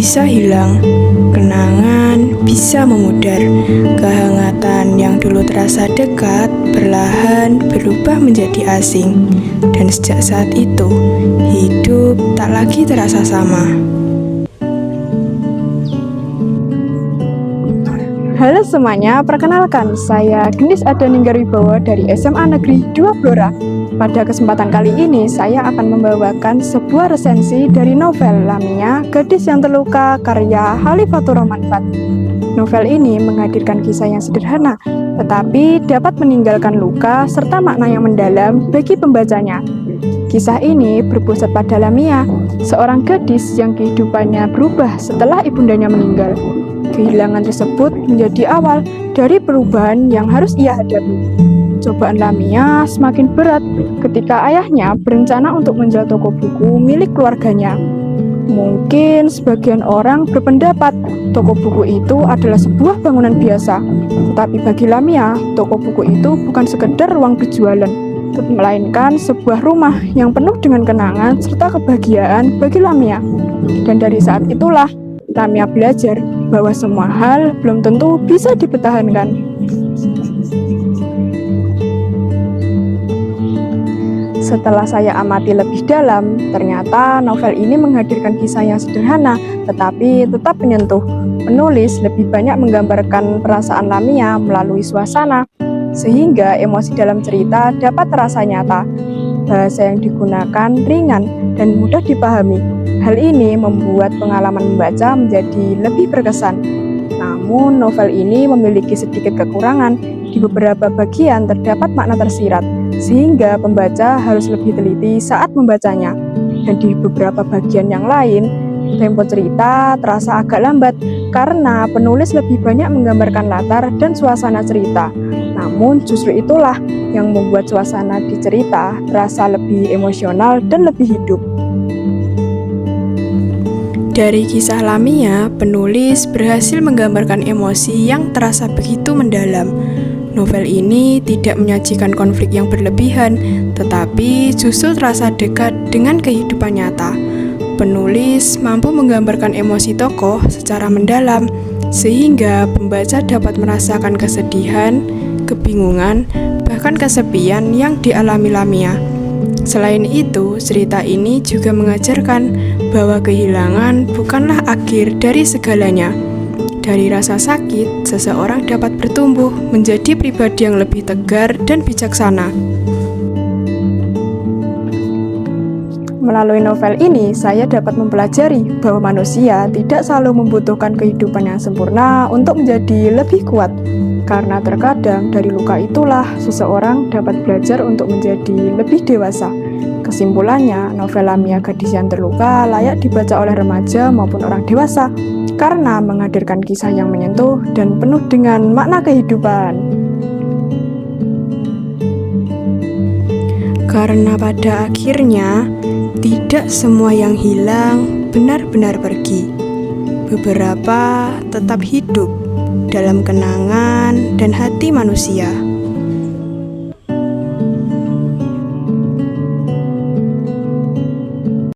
bisa hilang, kenangan bisa memudar, kehangatan yang dulu terasa dekat perlahan berubah menjadi asing, dan sejak saat itu hidup tak lagi terasa sama. Halo semuanya, perkenalkan saya Gendis Adaninggarwibowo dari SMA Negeri 2 Blora. Pada kesempatan kali ini saya akan membawakan sebuah resensi dari novel Lamia, Gadis yang Terluka karya Halifatur Romanfat. Novel ini menghadirkan kisah yang sederhana, tetapi dapat meninggalkan luka serta makna yang mendalam bagi pembacanya. Kisah ini berpusat pada Lamia, seorang gadis yang kehidupannya berubah setelah ibundanya meninggal. Kehilangan tersebut menjadi awal dari perubahan yang harus ia hadapi. Cobaan Lamia semakin berat ketika ayahnya berencana untuk menjual toko buku milik keluarganya. Mungkin sebagian orang berpendapat toko buku itu adalah sebuah bangunan biasa, tetapi bagi Lamia, toko buku itu bukan sekedar ruang berjualan, melainkan sebuah rumah yang penuh dengan kenangan serta kebahagiaan bagi Lamia. Dan dari saat itulah Lamia belajar bahwa semua hal belum tentu bisa dipertahankan. Setelah saya amati lebih dalam, ternyata novel ini menghadirkan kisah yang sederhana, tetapi tetap menyentuh. Penulis lebih banyak menggambarkan perasaan Lamia melalui suasana, sehingga emosi dalam cerita dapat terasa nyata. Bahasa yang digunakan ringan dan mudah dipahami. Hal ini membuat pengalaman membaca menjadi lebih berkesan. Namun, novel ini memiliki sedikit kekurangan. Di beberapa bagian terdapat makna tersirat, sehingga pembaca harus lebih teliti saat membacanya. Dan di beberapa bagian yang lain, tempo cerita terasa agak lambat karena penulis lebih banyak menggambarkan latar dan suasana cerita. Namun, justru itulah yang membuat suasana di cerita terasa lebih emosional dan lebih hidup. Dari kisah Lamia, penulis berhasil menggambarkan emosi yang terasa begitu mendalam. Novel ini tidak menyajikan konflik yang berlebihan, tetapi justru terasa dekat dengan kehidupan nyata. Penulis mampu menggambarkan emosi tokoh secara mendalam, sehingga pembaca dapat merasakan kesedihan, kebingungan, bahkan kesepian yang dialami Lamia. Selain itu, cerita ini juga mengajarkan bahwa kehilangan bukanlah akhir dari segalanya. Dari rasa sakit, seseorang dapat bertumbuh menjadi pribadi yang lebih tegar dan bijaksana. Melalui novel ini, saya dapat mempelajari bahwa manusia tidak selalu membutuhkan kehidupan yang sempurna untuk menjadi lebih kuat. Karena terkadang dari luka itulah seseorang dapat belajar untuk menjadi lebih dewasa. Kesimpulannya, novel Lamia Gadis yang Terluka layak dibaca oleh remaja maupun orang dewasa karena menghadirkan kisah yang menyentuh dan penuh dengan makna kehidupan. Karena pada akhirnya, tidak semua yang hilang benar-benar pergi. Beberapa tetap hidup dalam kenangan dan hati manusia.